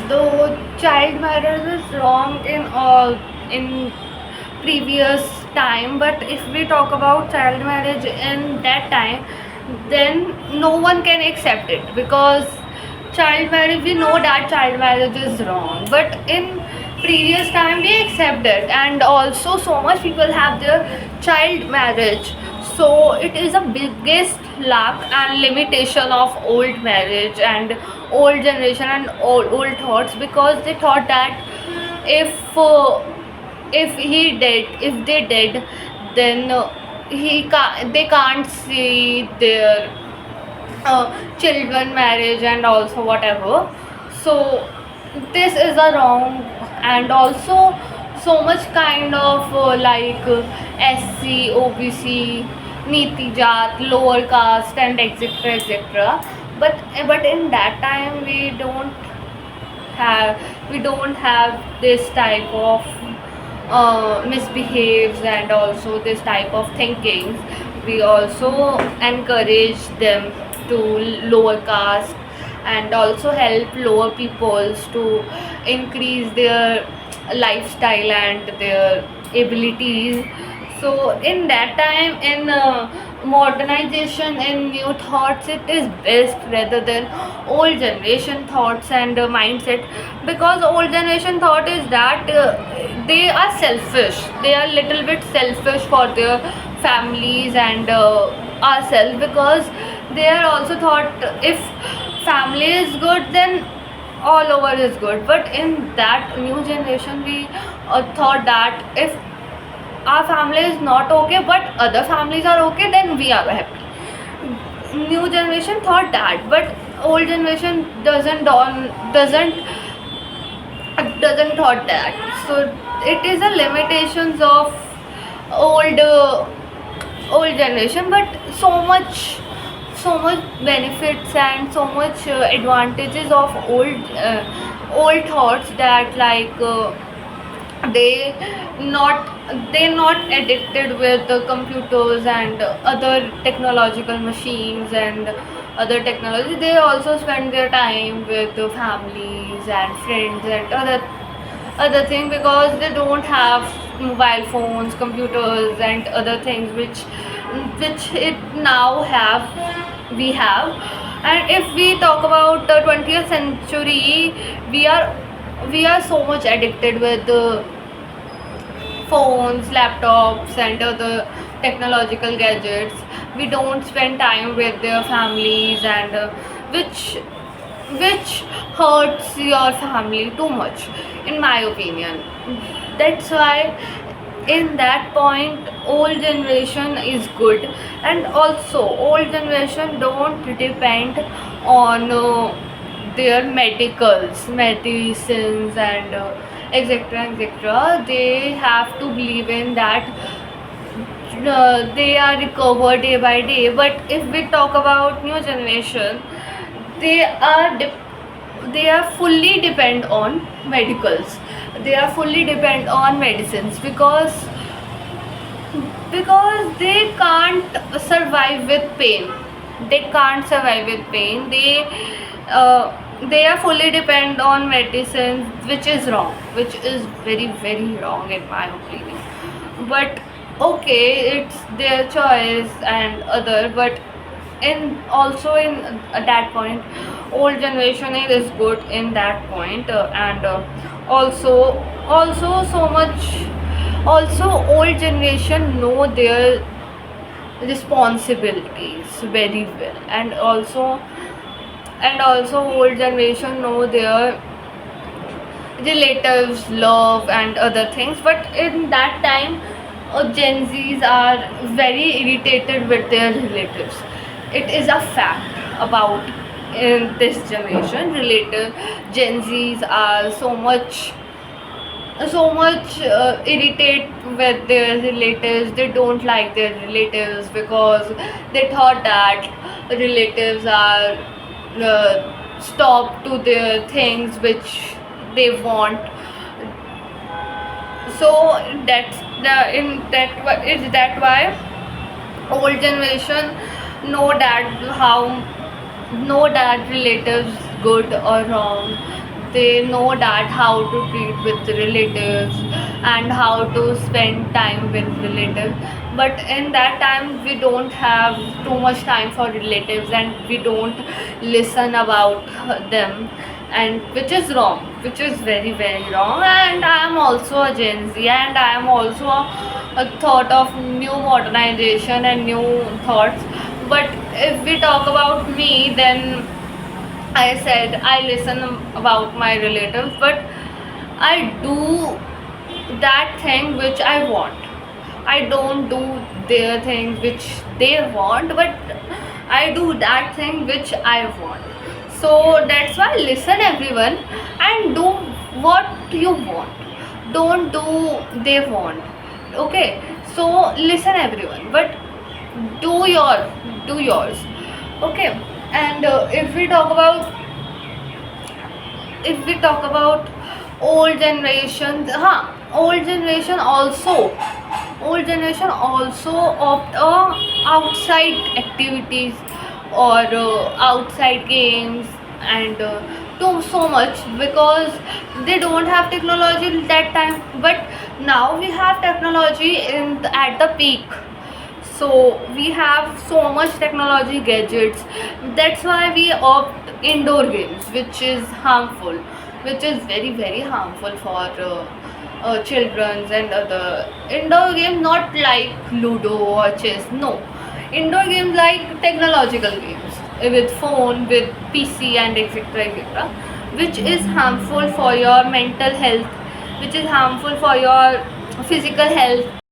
Though child marriage is wrong in previous time, but if we talk about child marriage in that time, then no one can accept it, because child marriage, we know that child marriage is wrong, but in previous time we accept it, and also so much people have their child marriage. So it is the biggest lack and limitation of old marriage and old generation and old thoughts, because they thought that if if they did, then they can't see their children marriage and also whatever. So this is a wrong, and also so much kind of SC, OBC, Niti Jat, lower caste, and etc etc. But in that time we don't have this type of misbehaves and also this type of thinkings. We also encourage them to lower caste, and also help lower peoples to increase their lifestyle and their abilities. So in that time, in modernization and new thoughts, it is best rather than old generation thoughts and mindset, because old generation thought is that they are selfish, they are little bit selfish for their families and ourselves, because they are also thought if family is good, then all over is good. But in that new generation, we thought that if our family is not okay but other families are okay, then we are happy. New generation thought that, but old generation doesn't thought that. So it is a limitations of old old generation, but so much benefits and so much advantages of old thoughts, that they not they're not addicted with the computers and other technological machines and other technology. They also spend their time with the families and friends and other thing, because they don't have mobile phones, computers and other things which it now have we have. And if we talk about the 20th century, we are we are so much addicted with the phones, laptops, and other technological gadgets. We don't spend time with their families, and which hurts your family too much, in my opinion. That's why in that point old generation is good, and also old generation don't depend on their medicines and etc etc. They have to believe in that they are recovered day by day. But if we talk about new generation, they they are fully depend on medicals, they are fully depend on medicines, because they can't survive with pain, they can't survive with pain. They are fully depend on medicines, which is wrong, which is very very wrong in my opinion. But okay, it's their choice and other. But in also in that point, old generation is good in that point. And also so much, also old generation know their responsibilities very well, and also old generation know their relatives love and other things. But in that time, Gen Z's are very irritated with their relatives. It is a fact about in this generation, relative Gen Z's are so much irritate with their relatives. They don't like their relatives, because they thought that relatives are stop to their things which they want. So that's the in that is that why old generation know that how know that relatives good or wrong. they know that how to treat with relatives and how to spend time with relatives. But in that time we don't have too much time for relatives, and we don't listen about them, and which is wrong, which is very very wrong. And I am also a Gen Z, and I am also a thought of new modernization and new thoughts. But if we talk about me, then I said I listen about my relatives, but I do that thing which I want. I don't do their thing which they want, but I do that thing which I want. So that's why listen everyone and do what you want. Don't do they want. Okay. So listen everyone, but do your do yours. Okay. And if we talk about old generation, old generation also opt outside activities or outside games, and do so much because they don't have technology that time. But now we have technology at the peak, so we have so much technology gadgets. That's why we opt indoor games, which is harmful, which is very very harmful for children and other indoor games, not like ludo or chess. No, indoor games like technological games with phone, with PC, and etc etc, which is harmful for your mental health, which is harmful for your physical health.